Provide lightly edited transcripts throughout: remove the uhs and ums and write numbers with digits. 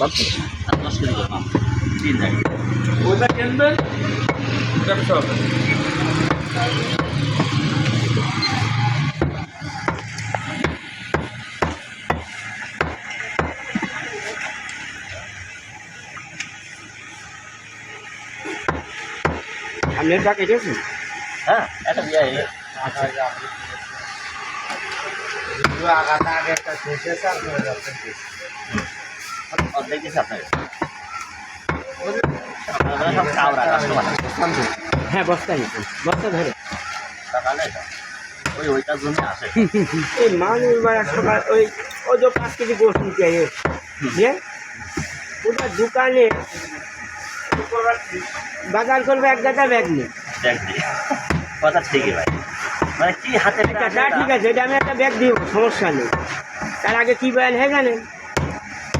আর 10 KG করে মাছ 3 জায়গায় ওটা কিনবেন ব্যবসা হবে। আপনি এটা কেটেছেন? হ্যাঁ এটা দিয়ে আগাটা আগে একটা শেষে চার করে যাচ্ছে অর্ধেক দিয়েছে আপনাকে আপনারা সব কাউরা কাস্টমার হ্যাঁ বস্তা নিতেন, বস্তা ধরে তাহলে ওইটার জন্য আসে এই মানুষ বা সকাল ওই ওই যে 5 কেজি গোশ নিতে আইয়ে যে ওটা দোকানে বাজার করবে এক গাদা ব্যাগ নিয়ে। দেখ দিয়ে কথা ঠিকই ভাই মানে কি হাতে ঠিক আছে, এটা আমি একটা ব্যাগ দিব, সমস্যা নেই। তার আগে কি বলেন হ্যাঁ জানেন,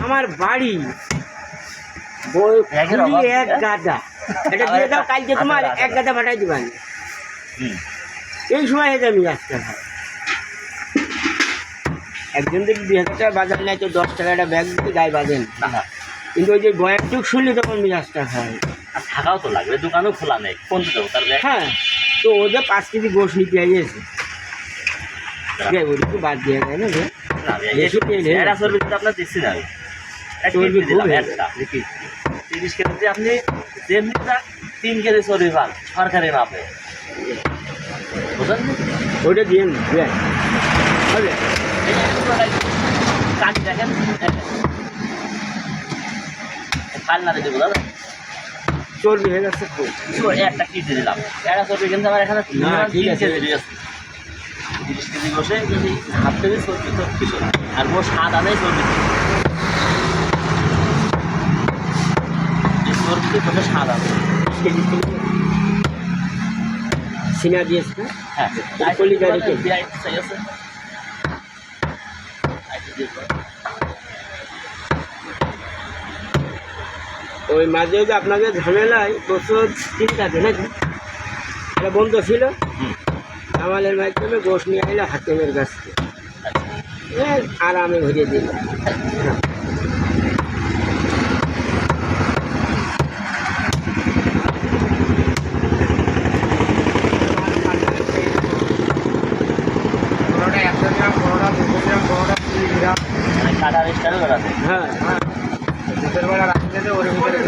আমার বাড়ি ব্যাগের অভাব এক গাদা, এটা দিয়ে দাও, কালকে তোমার এক গাদা পাঠাই দিবেন। এই সময় হেঁটে আমি আসতে হয় একজন যদি 2000 টাকা বাজার নেয় তো 10 টাকা একটা ব্যাগ দিতে গায়ে বাঁধেন, কিন্তু ওই যে বয়ারটুক শুনলে তখন মিজাজটা হয়। আর থাকাও তো লাগবে, দোকানও খোলা নেই, কোন দেবো তার ব্যাগ। হ্যাঁ, তো ওদের 5 কেজি গোশ নিতে আইয়েছে, ওর একটু বাদ দিয়ে দেয় না যে এটা চর্বি কিন্তু আপনার দিচ্ছি না আমি চর্বি খুব একটা 30 কেজি আপনি যেমনি যাক 3 কেজি চর্বি পান সরকারি মাপে, বুঝলেন? ওইটা দিয়ে হবে কাটি দেখেন ফাল না দেবো দাদা চর্বি হয়ে যাচ্ছে খুব। একটা কেজি দিলাম, একটা চর্বি কিন্তু আমার এখানে না, ঠিক আছে। 30 কেজি বসে যদি হাফ কেজি চর্বি তো কিছু না, আর মোট 7 আনাই চর্বি, চর্বিতে বসে 7 আনে। সিনা দিয়েছে না? হ্যাঁ কলিজা রেখে চাই আছে ওই মাঝে যে আপনাদের ঝামেলায় বছর 3 কাজে নাকি এটা বন্ধ ছিল, আমাদের মাধ্যমে গোশ নিয়ে আইলে হাকিমের কাছ থেকে আরামে ভরিয়ে দিল। কোনোটা 100 গ্রাম, কোনোটা 200 গ্রাম, কোনোটা 30 গ্রাম। মানে কাটার স্টাইল করাতে হ্যাঁ, দুপুর বেলা রাখতে যে ওর ভিতরে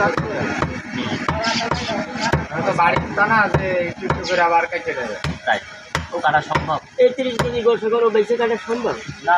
হয়তো বাড়ির তা না যে একটু একটু করে আবার কেটে দেবে। তাই ও কাটা সম্ভব এই 30 কেজি গোশ করো বেশি কাটা সম্ভব না